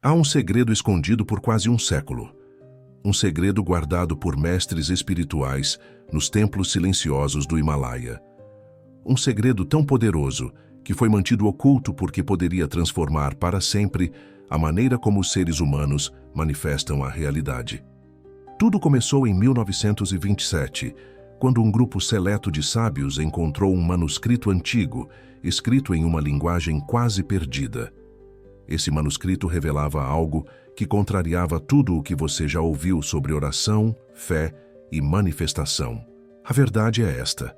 Há um segredo escondido por quase um século. Um segredo guardado por mestres espirituais nos templos silenciosos do Himalaia. Um segredo tão poderoso que foi mantido oculto porque poderia transformar para sempre a maneira como os seres humanos manifestam a realidade. Tudo começou em 1927, quando um grupo seleto de sábios encontrou um manuscrito antigo, escrito em uma linguagem quase perdida. Esse manuscrito revelava algo que contrariava tudo o que você já ouviu sobre oração, fé e manifestação. A verdade é esta: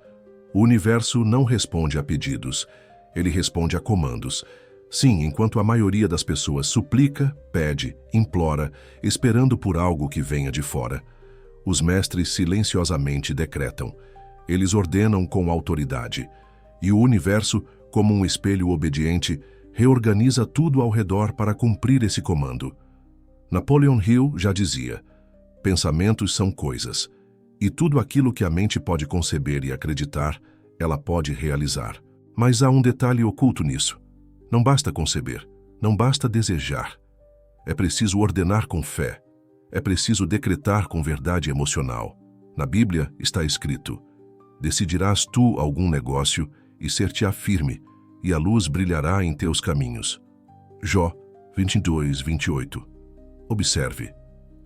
o universo não responde a pedidos, ele responde a comandos. Sim, enquanto a maioria das pessoas suplica, pede, implora, esperando por algo que venha de fora, os mestres silenciosamente decretam. Eles ordenam com autoridade, e o universo, como um espelho obediente, reorganiza tudo ao redor para cumprir esse comando. Napoleon Hill já dizia: pensamentos são coisas, e tudo aquilo que a mente pode conceber e acreditar, ela pode realizar. Mas há um detalhe oculto nisso. Não basta conceber, não basta desejar. É preciso ordenar com fé. É preciso decretar com verdade emocional. Na Bíblia está escrito: decidirás tu algum negócio e ser-te-á firme, e a luz brilhará em teus caminhos. Jó 22, 28. Observe,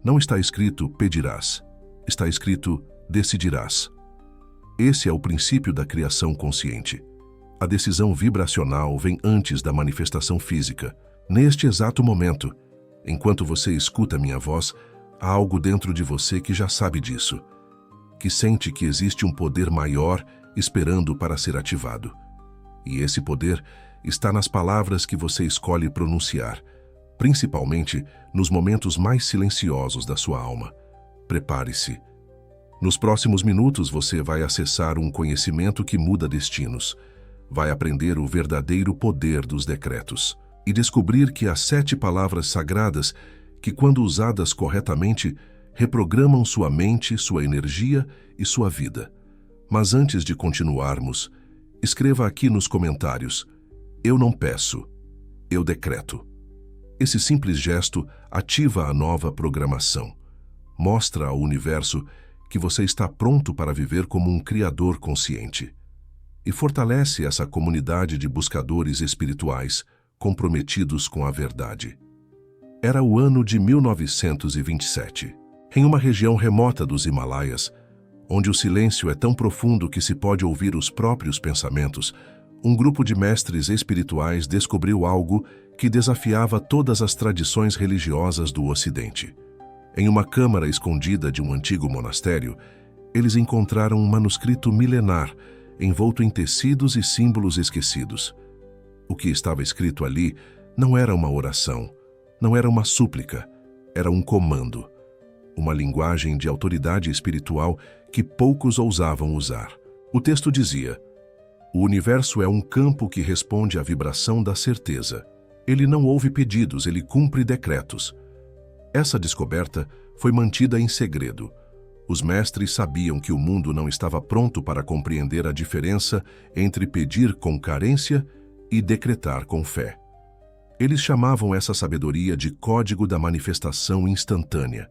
não está escrito pedirás, está escrito decidirás. Esse é o princípio da criação consciente. A decisão vibracional vem antes da manifestação física. Neste exato momento, enquanto você escuta minha voz, há algo dentro de você que já sabe disso, que sente que existe um poder maior esperando para ser ativado. E esse poder está nas palavras que você escolhe pronunciar, principalmente nos momentos mais silenciosos da sua alma. Prepare-se. Nos próximos minutos você vai acessar um conhecimento que muda destinos. Vai aprender o verdadeiro poder dos decretos e descobrir que há 7 palavras sagradas que, quando usadas corretamente, reprogramam sua mente, sua energia e sua vida. Mas antes de continuarmos, escreva aqui nos comentários: eu não peço, eu decreto. Esse simples gesto ativa a nova programação. Mostra ao universo que você está pronto para viver como um criador consciente. E fortalece essa comunidade de buscadores espirituais comprometidos com a verdade. Era o ano de 1927. Em uma região remota dos Himalaias, onde o silêncio é tão profundo que se pode ouvir os próprios pensamentos, um grupo de mestres espirituais descobriu algo que desafiava todas as tradições religiosas do Ocidente. Em uma câmara escondida de um antigo monastério, eles encontraram um manuscrito milenar, envolto em tecidos e símbolos esquecidos. O que estava escrito ali não era uma oração, não era uma súplica, era um comando, uma linguagem de autoridade espiritual que poucos ousavam usar. O texto dizia: o universo é um campo que responde à vibração da certeza. Ele não ouve pedidos, ele cumpre decretos. Essa descoberta foi mantida em segredo. Os mestres sabiam que o mundo não estava pronto para compreender a diferença entre pedir com carência e decretar com fé. Eles chamavam essa sabedoria de código da manifestação instantânea.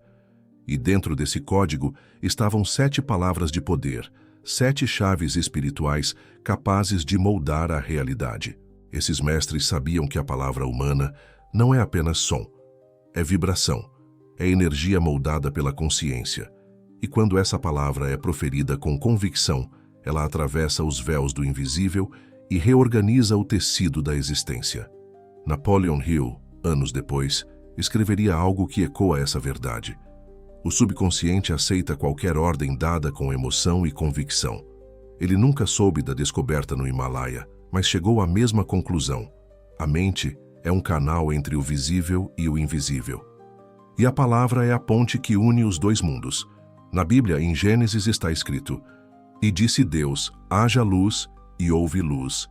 E dentro desse código estavam 7 palavras de poder, 7 chaves espirituais capazes de moldar a realidade. Esses mestres sabiam que a palavra humana não é apenas som, é vibração, é energia moldada pela consciência. E quando essa palavra é proferida com convicção, ela atravessa os véus do invisível e reorganiza o tecido da existência. Napoleon Hill, anos depois, escreveria algo que ecoa essa verdade. O subconsciente aceita qualquer ordem dada com emoção e convicção. Ele nunca soube da descoberta no Himalaia, mas chegou à mesma conclusão. A mente é um canal entre o visível e o invisível. E a palavra é a ponte que une os dois mundos. Na Bíblia, em Gênesis, está escrito: e disse Deus, haja luz, e houve luz.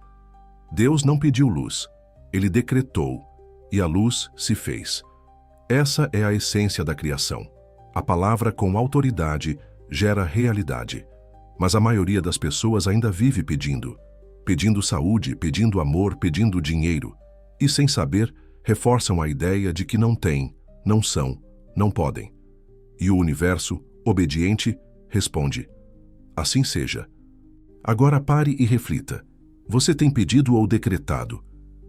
Deus não pediu luz, ele decretou, e a luz se fez. Essa é a essência da criação. A palavra com autoridade gera realidade. Mas a maioria das pessoas ainda vive pedindo. Pedindo saúde, pedindo amor, pedindo dinheiro. E sem saber, reforçam a ideia de que não têm, não são, não podem. E o universo, obediente, responde: assim seja. Agora pare e reflita. Você tem pedido ou decretado?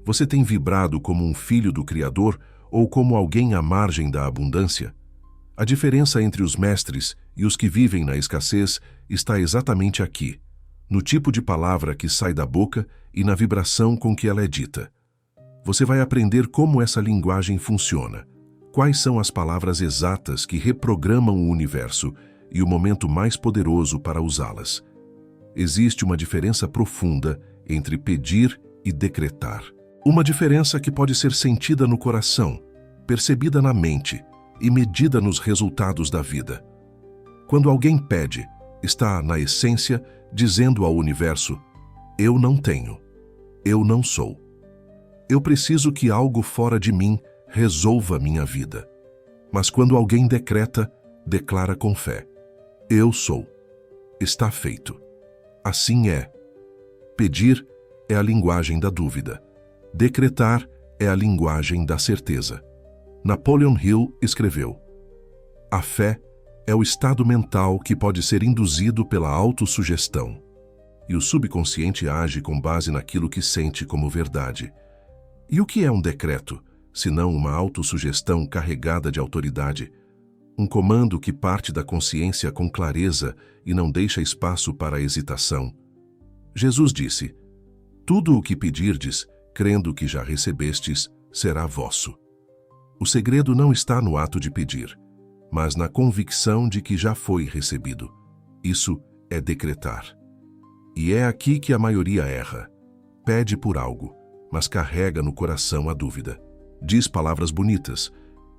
Você tem vibrado como um filho do Criador ou como alguém à margem da abundância? A diferença entre os mestres e os que vivem na escassez está exatamente aqui, no tipo de palavra que sai da boca e na vibração com que ela é dita. Você vai aprender como essa linguagem funciona, quais são as palavras exatas que reprogramam o universo e o momento mais poderoso para usá-las. Existe uma diferença profunda entre pedir e decretar. Uma diferença que pode ser sentida no coração, percebida na mente e medida nos resultados da vida. Quando alguém pede, está, na essência, dizendo ao universo: eu não tenho, eu não sou. Eu preciso que algo fora de mim resolva minha vida. Mas quando alguém decreta, declara com fé: eu sou. Está feito. Assim é. Pedir é a linguagem da dúvida. Decretar é a linguagem da certeza. Napoleon Hill escreveu: a fé é o estado mental que pode ser induzido pela autossugestão. E o subconsciente age com base naquilo que sente como verdade. E o que é um decreto, senão uma autossugestão carregada de autoridade? Um comando que parte da consciência com clareza e não deixa espaço para a hesitação. Jesus disse: tudo o que pedirdes, crendo que já recebestes, será vosso. O segredo não está no ato de pedir, mas na convicção de que já foi recebido. Isso é decretar. E é aqui que a maioria erra. Pede por algo, mas carrega no coração a dúvida. Diz palavras bonitas,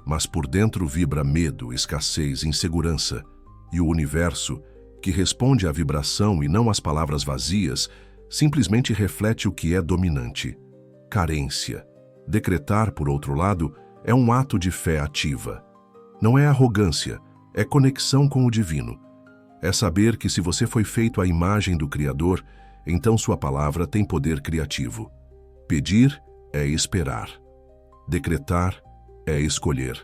mas por dentro vibra medo, escassez, insegurança. E o universo, que responde à vibração e não às palavras vazias, simplesmente reflete o que é dominante: carência. Decretar, por outro lado, é um ato de fé ativa. Não é arrogância, é conexão com o divino. É saber que se você foi feito à imagem do Criador, então sua palavra tem poder criativo. Pedir é esperar. Decretar é escolher.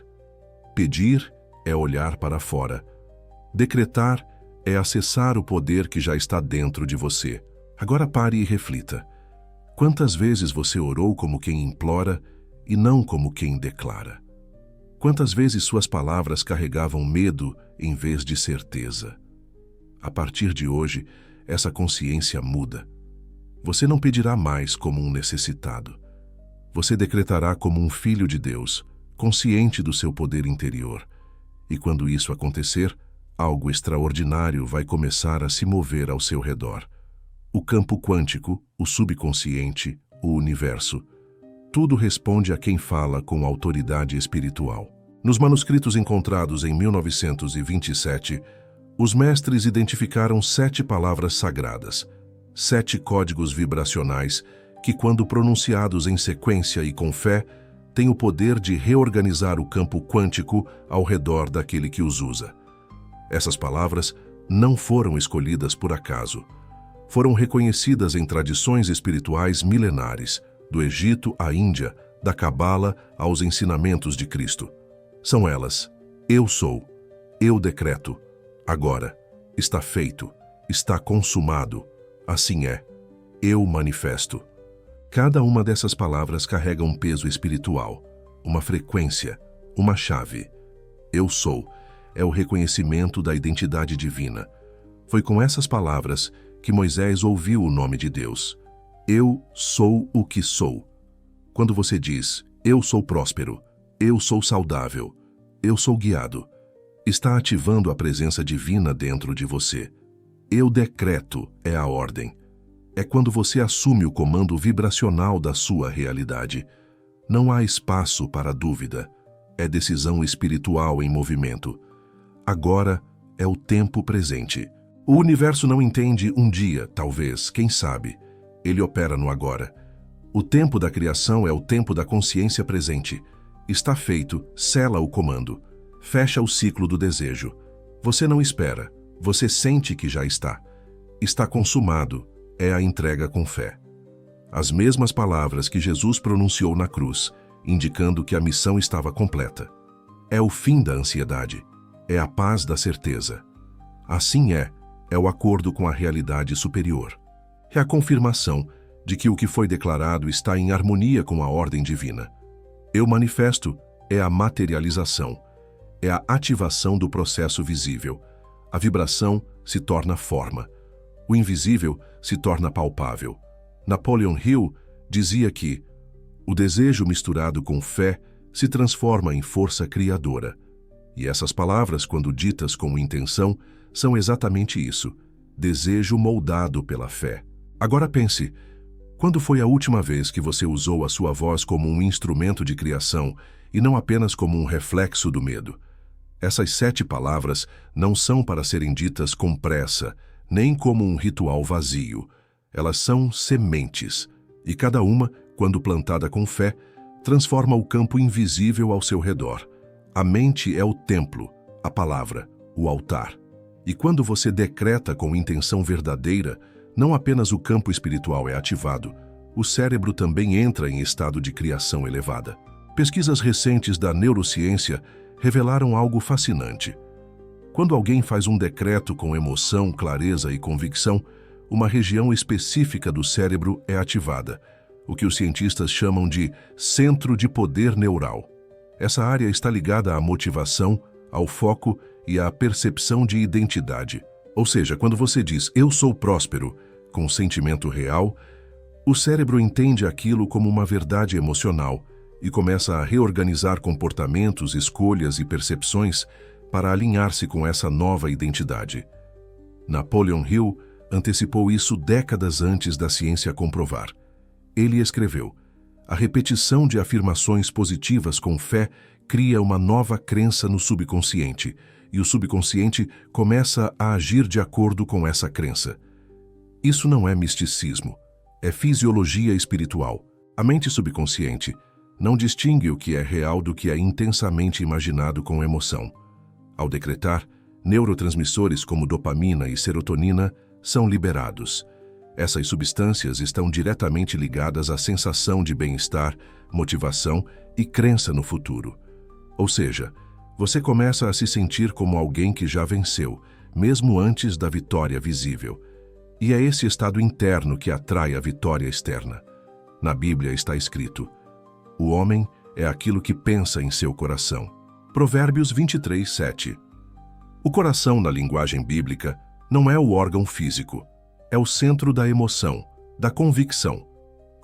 Pedir é olhar para fora. Decretar é acessar o poder que já está dentro de você. Agora pare e reflita. Quantas vezes você orou como quem implora e não como quem declara? Quantas vezes suas palavras carregavam medo em vez de certeza? A partir de hoje, essa consciência muda. Você não pedirá mais como um necessitado. Você decretará como um filho de Deus, consciente do seu poder interior. E quando isso acontecer, algo extraordinário vai começar a se mover ao seu redor. O campo quântico, o subconsciente, o universo. Tudo responde a quem fala com autoridade espiritual. Nos manuscritos encontrados em 1927, os mestres identificaram 7 palavras sagradas, 7 códigos vibracionais que, quando pronunciados em sequência e com fé, têm o poder de reorganizar o campo quântico ao redor daquele que os usa. Essas palavras não foram escolhidas por acaso. Foram reconhecidas em tradições espirituais milenares, do Egito à Índia, da Cabala aos ensinamentos de Cristo. São elas: eu sou, eu decreto, agora, está feito, está consumado, assim é, eu manifesto. Cada uma dessas palavras carrega um peso espiritual, uma frequência, uma chave. Eu sou é o reconhecimento da identidade divina. Foi com essas palavras que Moisés ouviu o nome de Deus. Eu sou o que sou. Quando você diz, eu sou próspero, eu sou saudável, eu sou guiado, está ativando a presença divina dentro de você. Eu decreto é a ordem. É quando você assume o comando vibracional da sua realidade. Não há espaço para dúvida. É decisão espiritual em movimento. Agora é o tempo presente. O universo não entende um dia, talvez, quem sabe. Ele opera no agora. O tempo da criação é o tempo da consciência presente. Está feito, sela o comando. Fecha o ciclo do desejo. Você não espera, você sente que já está. Está consumado, é a entrega com fé. As mesmas palavras que Jesus pronunciou na cruz, indicando que a missão estava completa. É o fim da ansiedade. É a paz da certeza. Assim é o acordo com a realidade superior. É a confirmação de que o que foi declarado está em harmonia com a ordem divina. Eu manifesto é a materialização, é a ativação do processo visível. A vibração se torna forma. O invisível se torna palpável. Napoleon Hill dizia que o desejo misturado com fé se transforma em força criadora. E essas palavras, quando ditas com intenção, são exatamente isso: desejo moldado pela fé. Agora pense, quando foi a última vez que você usou a sua voz como um instrumento de criação e não apenas como um reflexo do medo? Essas 7 palavras não são para serem ditas com pressa, nem como um ritual vazio. Elas são sementes, e cada uma, quando plantada com fé, transforma o campo invisível ao seu redor. A mente é o templo, a palavra, o altar. E quando você decreta com intenção verdadeira, não apenas o campo espiritual é ativado, o cérebro também entra em estado de criação elevada. Pesquisas recentes da neurociência revelaram algo fascinante. Quando alguém faz um decreto com emoção, clareza e convicção, uma região específica do cérebro é ativada, o que os cientistas chamam de centro de poder neural. Essa área está ligada à motivação, ao foco e à percepção de identidade. Ou seja, quando você diz "eu sou próspero" com sentimento real, o cérebro entende aquilo como uma verdade emocional e começa a reorganizar comportamentos, escolhas e percepções para alinhar-se com essa nova identidade. Napoleon Hill antecipou isso décadas antes da ciência comprovar. Ele escreveu: "A repetição de afirmações positivas com fé cria uma nova crença no subconsciente, e o subconsciente começa a agir de acordo com essa crença." Isso não é misticismo, é fisiologia espiritual. A mente subconsciente não distingue o que é real do que é intensamente imaginado com emoção. Ao decretar, neurotransmissores como dopamina e serotonina são liberados. Essas substâncias estão diretamente ligadas à sensação de bem-estar, motivação e crença no futuro. Ou seja, você começa a se sentir como alguém que já venceu, mesmo antes da vitória visível. E é esse estado interno que atrai a vitória externa. Na Bíblia está escrito: "O homem é aquilo que pensa em seu coração." Provérbios 23, 7. O coração, na linguagem bíblica, não é o órgão físico. É o centro da emoção, da convicção.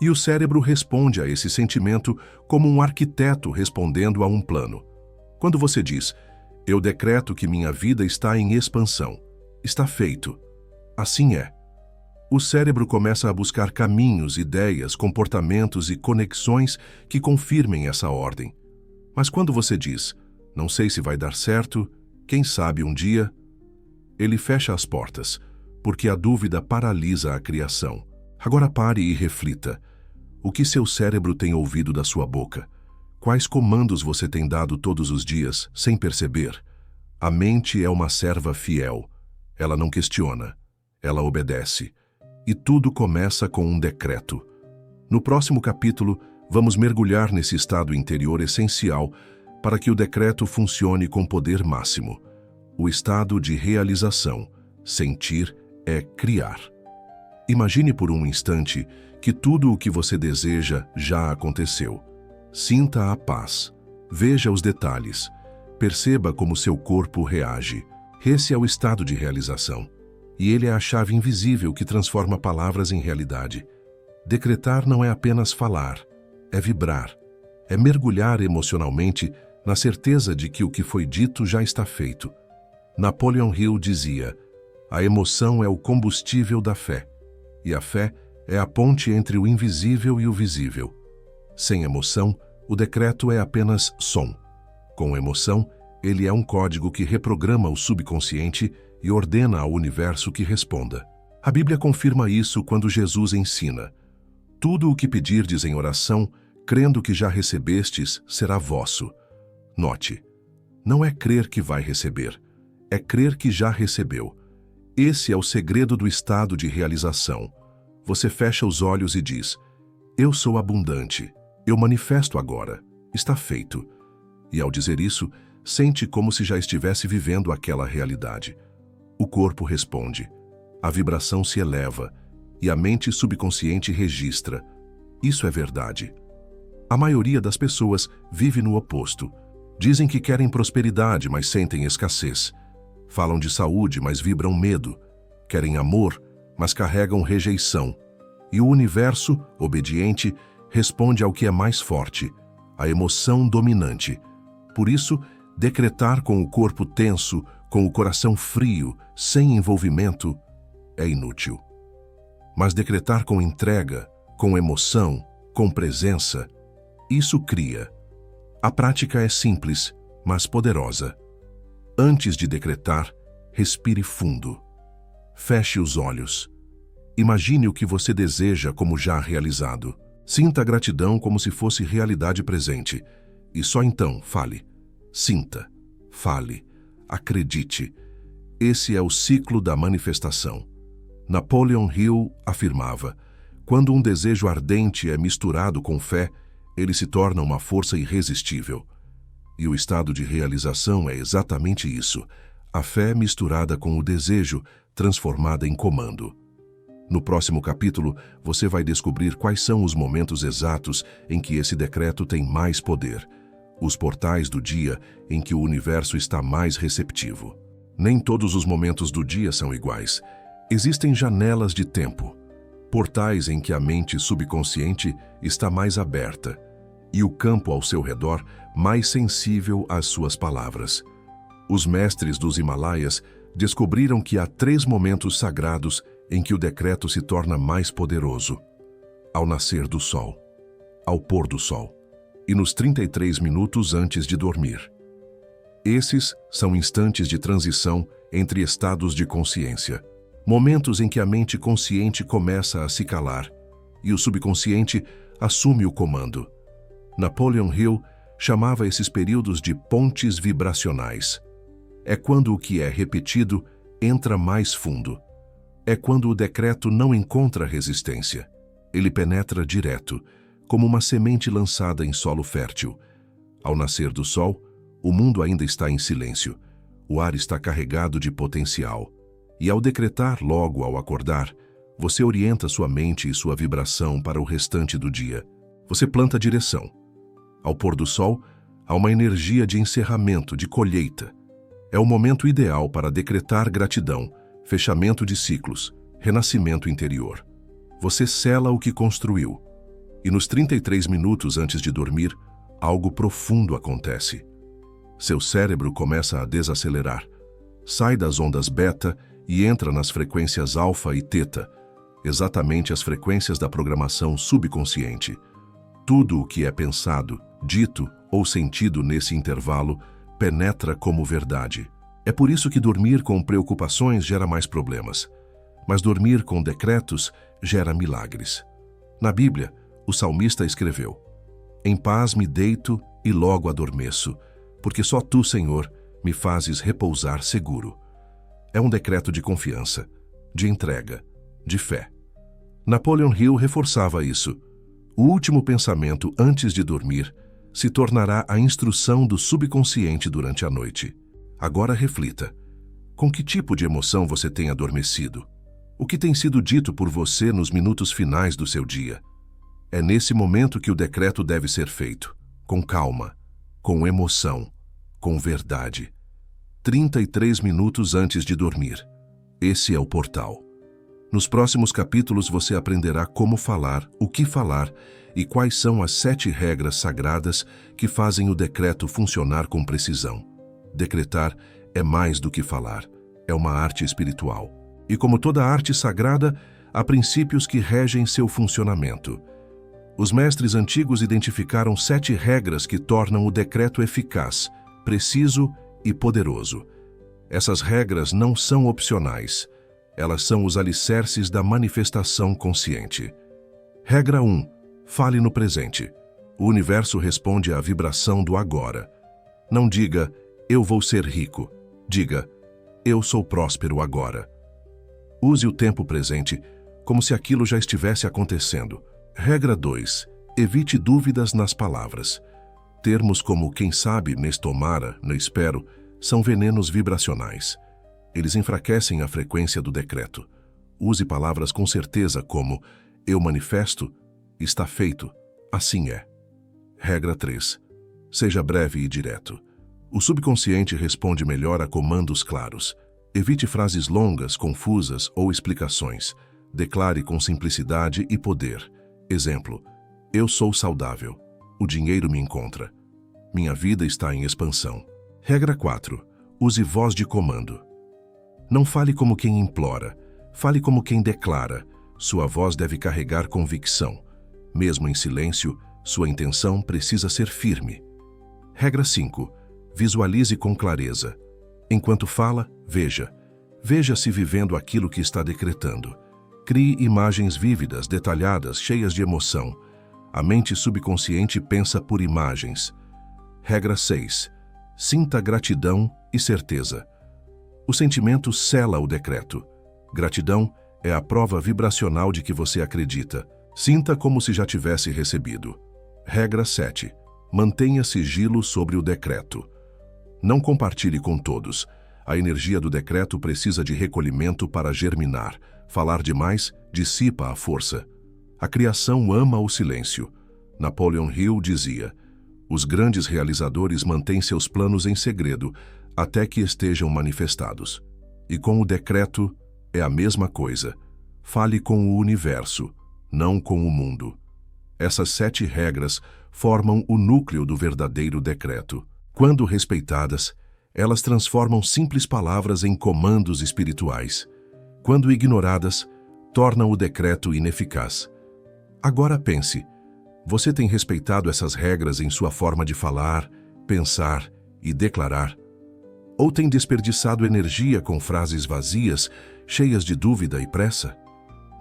E o cérebro responde a esse sentimento como um arquiteto respondendo a um plano. Quando você diz, "eu decreto que minha vida está em expansão", está feito. Assim é. O cérebro começa a buscar caminhos, ideias, comportamentos e conexões que confirmem essa ordem. Mas quando você diz, "não sei se vai dar certo, quem sabe um dia", ele fecha as portas, porque a dúvida paralisa a criação. Agora pare e reflita. O que seu cérebro tem ouvido da sua boca? Quais comandos você tem dado todos os dias, sem perceber? A mente é uma serva fiel. Ela não questiona, ela obedece. E tudo começa com um decreto. No próximo capítulo, vamos mergulhar nesse estado interior essencial para que o decreto funcione com poder máximo. O estado de realização. Sentir é criar. Imagine por um instante que tudo o que você deseja já aconteceu. Sinta a paz. Veja os detalhes. Perceba como seu corpo reage. Esse é o estado de realização. E ele é a chave invisível que transforma palavras em realidade. Decretar não é apenas falar, é vibrar. É mergulhar emocionalmente na certeza de que o que foi dito já está feito. Napoleon Hill dizia: "A emoção é o combustível da fé, e a fé é a ponte entre o invisível e o visível." Sem emoção, o decreto é apenas som. Com emoção, ele é um código que reprograma o subconsciente e ordena ao universo que responda. A Bíblia confirma isso quando Jesus ensina: "Tudo o que pedirdes em oração, crendo que já recebestes, será vosso." Note, não é crer que vai receber, é crer que já recebeu. Esse é o segredo do estado de realização. Você fecha os olhos e diz: "Eu sou abundante, Eu manifesto agora. Está feito. E ao dizer isso, sente como se já estivesse vivendo aquela realidade. O corpo responde. A vibração se eleva e a mente subconsciente registra. Isso é verdade. A maioria das pessoas vive no oposto. Dizem que querem prosperidade, mas sentem escassez. Falam de saúde, mas vibram medo. Querem amor, mas carregam rejeição. E o universo, obediente, responde ao que é mais forte, a emoção dominante. Por isso, decretar com o corpo tenso, com o coração frio, sem envolvimento, é inútil. Mas decretar com entrega, com emoção, com presença, isso cria. A prática é simples, mas poderosa. Antes de decretar, respire fundo. Feche os olhos. Imagine o que você deseja como já realizado. Sinta a gratidão como se fosse realidade presente. E só então fale. Sinta, fale, acredite. Esse é o ciclo da manifestação. Napoleon Hill afirmava: quando um desejo ardente é misturado com fé, ele se torna uma força irresistível. E o estado de realização é exatamente isso: a fé misturada com o desejo, transformada em comando. No próximo capítulo, você vai descobrir quais são os momentos exatos em que esse decreto tem mais poder. Os portais do dia em que o universo está mais receptivo. Nem todos os momentos do dia são iguais. Existem janelas de tempo, portais em que a mente subconsciente está mais aberta e o campo ao seu redor mais sensível às suas palavras. Os mestres dos Himalaias descobriram que há 3 momentos sagrados em que o decreto se torna mais poderoso: ao nascer do sol, ao pôr do sol e nos 33 minutos antes de dormir. Esses são instantes de transição entre estados de consciência, momentos em que a mente consciente começa a se calar e o subconsciente assume o comando. Napoleon Hill chamava esses períodos de pontes vibracionais. É quando o que é repetido entra mais fundo. É quando o decreto não encontra resistência. Ele penetra direto, como uma semente lançada em solo fértil. Ao nascer do sol, o mundo ainda está em silêncio. O ar está carregado de potencial. E ao decretar logo ao acordar, você orienta sua mente e sua vibração para o restante do dia. Você planta direção. Ao pôr do sol, há uma energia de encerramento, de colheita. É o momento ideal para decretar gratidão, fechamento de ciclos, renascimento interior. Você sela o que construiu. E nos 33 minutos antes de dormir, algo profundo acontece. Seu cérebro começa a desacelerar. Sai das ondas beta e entra nas frequências alfa e teta, exatamente as frequências da programação subconsciente. Tudo o que é pensado, dito ou sentido nesse intervalo penetra como verdade. É por isso que dormir com preocupações gera mais problemas, mas dormir com decretos gera milagres. Na Bíblia, o salmista escreveu: em paz me deito e logo adormeço, porque só tu, Senhor, me fazes repousar seguro. É um decreto de confiança, de entrega, de fé. Napoleon Hill reforçava isso. O último pensamento antes de dormir se tornará a instrução do subconsciente durante a noite. Agora reflita. Com que tipo de emoção você tem adormecido? O que tem sido dito por você nos minutos finais do seu dia? É nesse momento que o decreto deve ser feito, com calma, com emoção, com verdade. 33 minutos antes de dormir. Esse é o portal. Nos próximos capítulos você aprenderá como falar, o que falar e quais são as 7 regras sagradas que fazem o decreto funcionar com precisão. Decretar é mais do que falar, é uma arte espiritual. E como toda arte sagrada, há princípios que regem seu funcionamento. Os mestres antigos identificaram 7 regras que tornam o decreto eficaz, preciso e poderoso. Essas regras não são opcionais. Elas são os alicerces da manifestação consciente. Regra 1. Fale no presente. O universo responde à vibração do agora. Não diga, eu vou ser rico. Diga, eu sou próspero agora. Use o tempo presente como se aquilo já estivesse acontecendo. Regra 2. Evite dúvidas nas palavras. Termos como quem sabe, nestomara, não espero, são venenos vibracionais. Eles enfraquecem a frequência do decreto. Use palavras com certeza como eu manifesto, está feito, assim é. Regra 3. Seja breve e direto. O subconsciente responde melhor a comandos claros. Evite frases longas, confusas ou explicações. Declare com simplicidade e poder. Exemplo: eu sou saudável. O dinheiro me encontra. Minha vida está em expansão. Regra 4. Use voz de comando. Não fale como quem implora. Fale como quem declara. Sua voz deve carregar convicção. Mesmo em silêncio, sua intenção precisa ser firme. Regra 5. Visualize com clareza. Enquanto fala, veja. Veja-se vivendo aquilo que está decretando. Crie imagens vívidas, detalhadas, cheias de emoção. A mente subconsciente pensa por imagens. Regra 6. Sinta gratidão e certeza. O sentimento sela o decreto. Gratidão é a prova vibracional de que você acredita. Sinta como se já tivesse recebido. Regra 7. Mantenha sigilo sobre o decreto. Não compartilhe com todos. A energia do decreto precisa de recolhimento para germinar. Falar demais dissipa a força. A criação ama o silêncio. Napoleon Hill dizia: os grandes realizadores mantêm seus planos em segredo até que estejam manifestados. E com o decreto é a mesma coisa. Fale com o universo, não com o mundo. Essas 7 regras formam o núcleo do verdadeiro decreto. Quando respeitadas, elas transformam simples palavras em comandos espirituais. Quando ignoradas, tornam o decreto ineficaz. Agora pense, você tem respeitado essas regras em sua forma de falar, pensar e declarar? Ou tem desperdiçado energia com frases vazias, cheias de dúvida e pressa?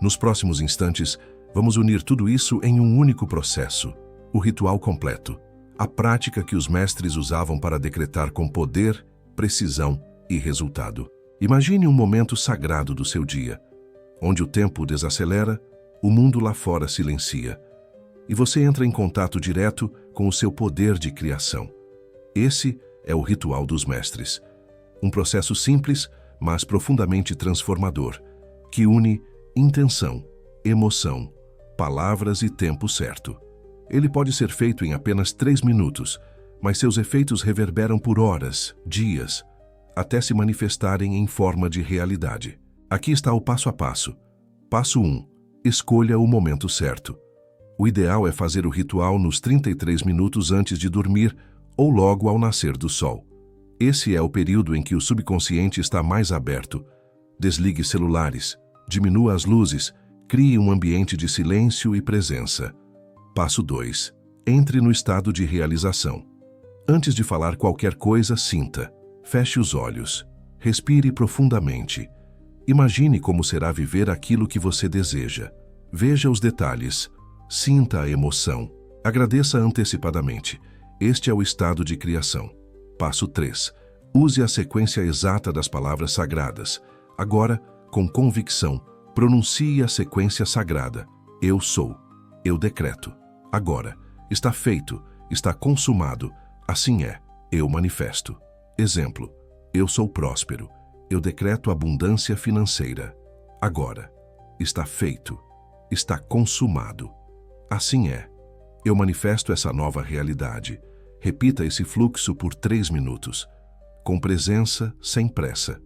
Nos próximos instantes, vamos unir tudo isso em um único processo, o ritual completo, a prática que os mestres usavam para decretar com poder, precisão e resultado. Imagine um momento sagrado do seu dia, onde o tempo desacelera, o mundo lá fora silencia, e você entra em contato direto com o seu poder de criação. Esse é o ritual dos mestres. Um processo simples, mas profundamente transformador, que une intenção, emoção, palavras e tempo certo. Ele pode ser feito em apenas 3 minutos, mas seus efeitos reverberam por horas, dias, até se manifestarem em forma de realidade. Aqui está o passo a passo. Passo 1. Escolha o momento certo. O ideal é fazer o ritual nos 33 minutos antes de dormir ou logo ao nascer do sol. Esse é o período em que o subconsciente está mais aberto. Desligue celulares, diminua as luzes, crie um ambiente de silêncio e presença. Passo 2. Entre no estado de realização. Antes de falar qualquer coisa, sinta. Feche os olhos. Respire profundamente. Imagine como será viver aquilo que você deseja. Veja os detalhes. Sinta a emoção. Agradeça antecipadamente. Este é o estado de criação. Passo 3. Use a sequência exata das palavras sagradas. Agora, com convicção, pronuncie a sequência sagrada. Eu sou. Eu decreto. Agora. Está feito. Está consumado. Assim é. Eu manifesto. Exemplo. Eu sou próspero. Eu decreto abundância financeira. Agora. Está feito. Está consumado. Assim é. Eu manifesto essa nova realidade. Repita esse fluxo por 3 minutos. Com presença, sem pressa.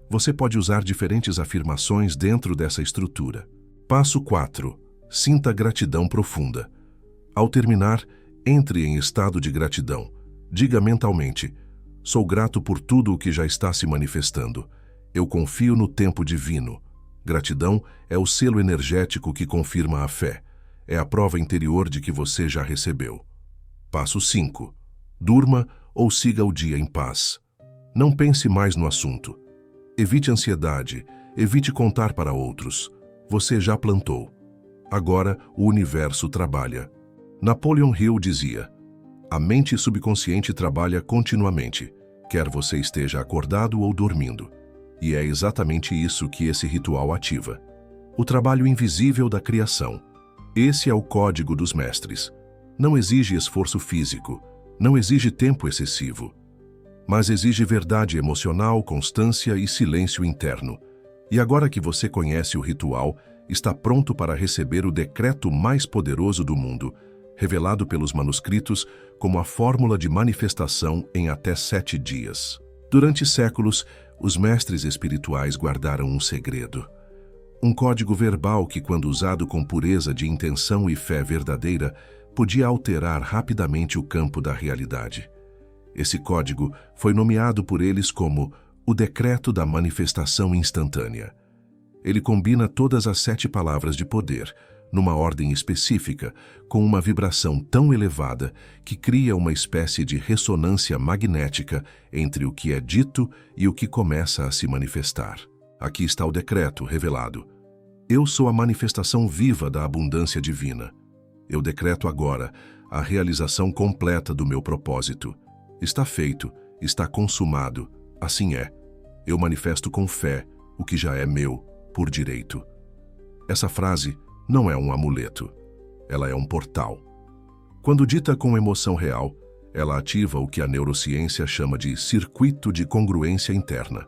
Você pode usar diferentes afirmações dentro dessa estrutura. Passo 4. Sinta gratidão profunda. Ao terminar, entre em estado de gratidão. Diga mentalmente: sou grato por tudo o que já está se manifestando. Eu confio no tempo divino. Gratidão é o selo energético que confirma a fé. É a prova interior de que você já recebeu. Passo 5. Durma ou siga o dia em paz. Não pense mais no assunto. Evite ansiedade, evite contar para outros. Você já plantou. Agora o universo trabalha. Napoleon Hill dizia: a mente subconsciente trabalha continuamente, quer você esteja acordado ou dormindo. E é exatamente isso que esse ritual ativa. O trabalho invisível da criação. Esse é o código dos mestres. Não exige esforço físico, não exige tempo excessivo, mas exige verdade emocional, constância e silêncio interno. E agora que você conhece o ritual, está pronto para receber o decreto mais poderoso do mundo, revelado pelos manuscritos como a fórmula de manifestação em até 7 dias. Durante séculos, os mestres espirituais guardaram um segredo. Um código verbal que, quando usado com pureza de intenção e fé verdadeira, podia alterar rapidamente o campo da realidade. Esse código foi nomeado por eles como o Decreto da Manifestação Instantânea. Ele combina todas as 7 palavras de poder, numa ordem específica, com uma vibração tão elevada que cria uma espécie de ressonância magnética entre o que é dito e o que começa a se manifestar. Aqui está o decreto revelado. Eu sou a manifestação viva da abundância divina. Eu decreto agora a realização completa do meu propósito. Está feito, está consumado, assim é. Eu manifesto com fé o que já é meu, por direito. Essa frase não é um amuleto, ela é um portal. Quando dita com emoção real, ela ativa o que a neurociência chama de circuito de congruência interna,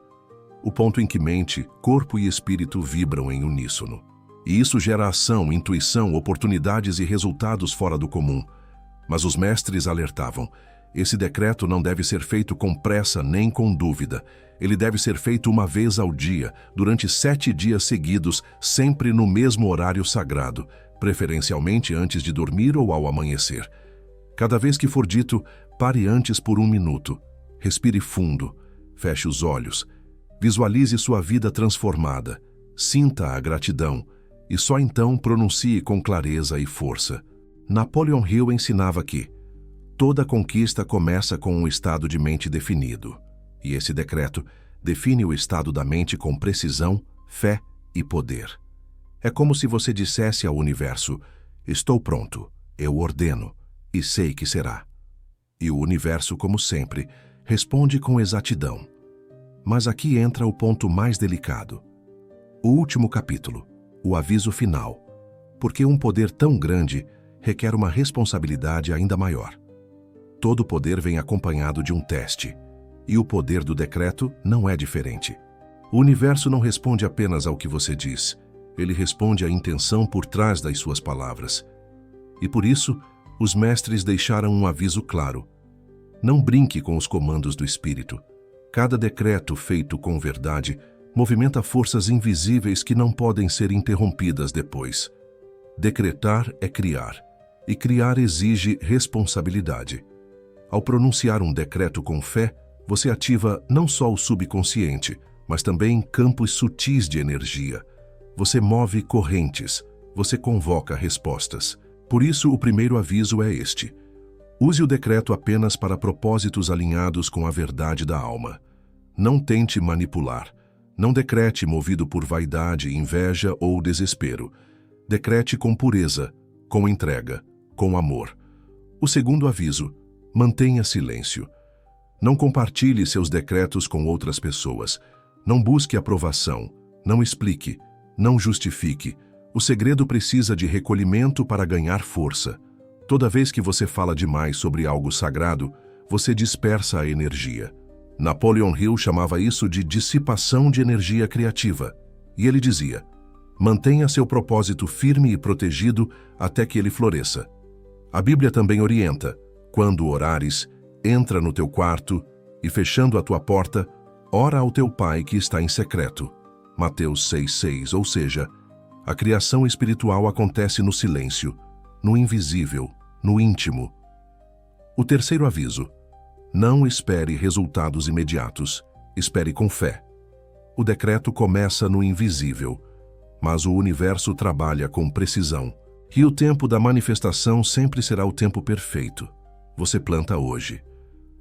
o ponto em que mente, corpo e espírito vibram em uníssono. E isso gera ação, intuição, oportunidades e resultados fora do comum. Mas os mestres alertavam: esse decreto não deve ser feito com pressa nem com dúvida. Ele deve ser feito uma vez ao dia, durante 7 dias seguidos, sempre no mesmo horário sagrado, preferencialmente antes de dormir ou ao amanhecer. Cada vez que for dito, pare antes por 1 minuto. Respire fundo, feche os olhos, visualize sua vida transformada, sinta a gratidão e só então pronuncie com clareza e força. Napoleon Hill ensinava que toda conquista começa com um estado de mente definido, e esse decreto define o estado da mente com precisão, fé e poder. É como se você dissesse ao universo: estou pronto, eu ordeno, e sei que será. E o universo, como sempre, responde com exatidão. Mas aqui entra o ponto mais delicado. O último capítulo, o aviso final, porque um poder tão grande requer uma responsabilidade ainda maior. Todo poder vem acompanhado de um teste, e o poder do decreto não é diferente. O universo não responde apenas ao que você diz, ele responde à intenção por trás das suas palavras. E por isso, os mestres deixaram um aviso claro: não brinque com os comandos do Espírito. Cada decreto feito com verdade movimenta forças invisíveis que não podem ser interrompidas depois. Decretar é criar, e criar exige responsabilidade. Ao pronunciar um decreto com fé, você ativa não só o subconsciente, mas também campos sutis de energia. Você move correntes, você convoca respostas. Por isso, o primeiro aviso é este: use o decreto apenas para propósitos alinhados com a verdade da alma. Não tente manipular. Não decrete movido por vaidade, inveja ou desespero. Decrete com pureza, com entrega, com amor. O segundo aviso: mantenha silêncio. Não compartilhe seus decretos com outras pessoas. Não busque aprovação. Não explique. Não justifique. O segredo precisa de recolhimento para ganhar força. Toda vez que você fala demais sobre algo sagrado, você dispersa a energia. Napoleon Hill chamava isso de dissipação de energia criativa. E ele dizia: mantenha seu propósito firme e protegido até que ele floresça. A Bíblia também orienta: quando orares, entra no teu quarto e, fechando a tua porta, ora ao teu Pai que está em secreto. Mateus 6,6, ou seja, a criação espiritual acontece no silêncio, no invisível, no íntimo. O terceiro aviso: não espere resultados imediatos, espere com fé. O decreto começa no invisível, mas o universo trabalha com precisão. E o tempo da manifestação sempre será o tempo perfeito. Você planta hoje,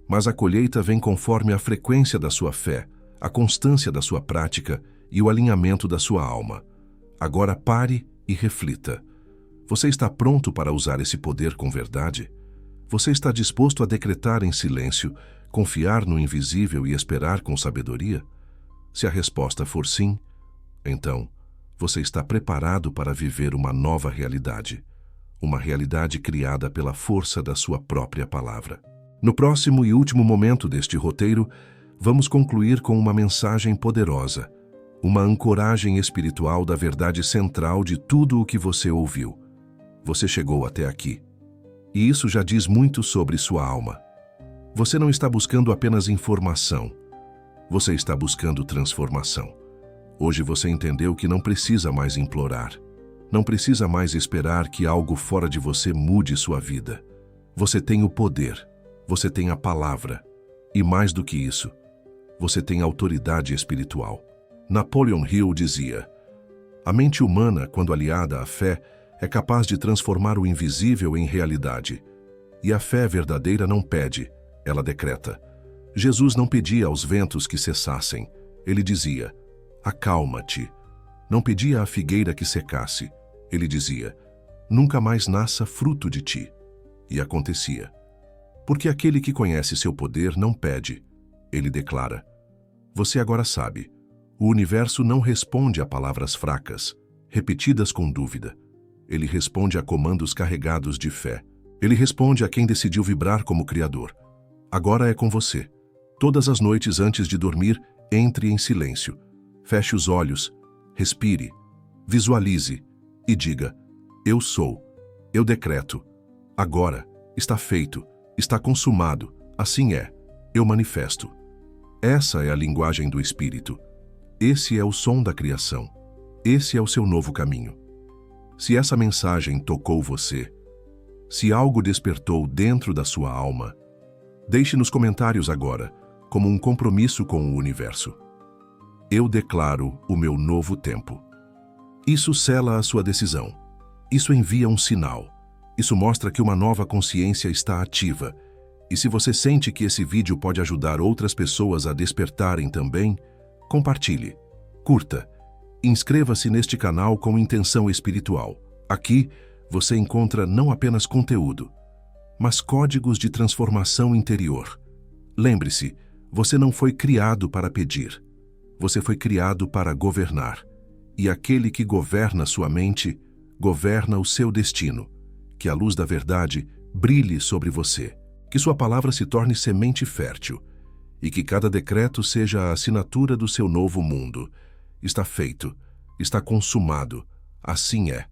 mas a colheita vem conforme a frequência da sua fé, a constância da sua prática e o alinhamento da sua alma. Agora pare e reflita. Você está pronto para usar esse poder com verdade? Você está disposto a decretar em silêncio, confiar no invisível e esperar com sabedoria? Se a resposta for sim, então você está preparado para viver uma nova realidade. uma realidade criada pela força da sua própria palavra. No próximo e último momento deste roteiro, vamos concluir com uma mensagem poderosa, uma ancoragem espiritual da verdade central de tudo o que você ouviu. Você chegou até aqui. E isso já diz muito sobre sua alma. Você não está buscando apenas informação. Você está buscando transformação. Hoje você entendeu que não precisa mais implorar. Não precisa mais esperar que algo fora de você mude sua vida. Você tem o poder. Você tem a palavra. E mais do que isso, você tem autoridade espiritual. Napoleon Hill dizia: a mente humana, quando aliada à fé, é capaz de transformar o invisível em realidade. E a fé verdadeira não pede, ela decreta. Jesus não pedia aos ventos que cessassem. Ele dizia: acalma-te. Não pedia à figueira que secasse. Ele dizia: nunca mais nasça fruto de ti. E acontecia. Porque aquele que conhece seu poder não pede. Ele declara. Você agora sabe. O universo não responde a palavras fracas, repetidas com dúvida. Ele responde a comandos carregados de fé. Ele responde a quem decidiu vibrar como Criador. Agora é com você. Todas as noites antes de dormir, entre em silêncio. Feche os olhos, respire, visualize e diga: eu sou, eu decreto. Agora, está feito, está consumado, assim é, eu manifesto. Essa é a linguagem do Espírito. Esse é o som da criação. Esse é o seu novo caminho. Se essa mensagem tocou você, se algo despertou dentro da sua alma, deixe nos comentários agora, como um compromisso com o universo. Eu declaro o meu novo tempo. Isso sela a sua decisão. Isso envia um sinal. Isso mostra que uma nova consciência está ativa. E se você sente que esse vídeo pode ajudar outras pessoas a despertarem também, compartilhe, curta, inscreva-se neste canal com intenção espiritual. Aqui, você encontra não apenas conteúdo, mas códigos de transformação interior. Lembre-se, você não foi criado para pedir. Você foi criado para governar. E aquele que governa sua mente, governa o seu destino. Que a luz da verdade brilhe sobre você. Que sua palavra se torne semente fértil. E que cada decreto seja a assinatura do seu novo mundo. Está feito. Está consumado. Assim é.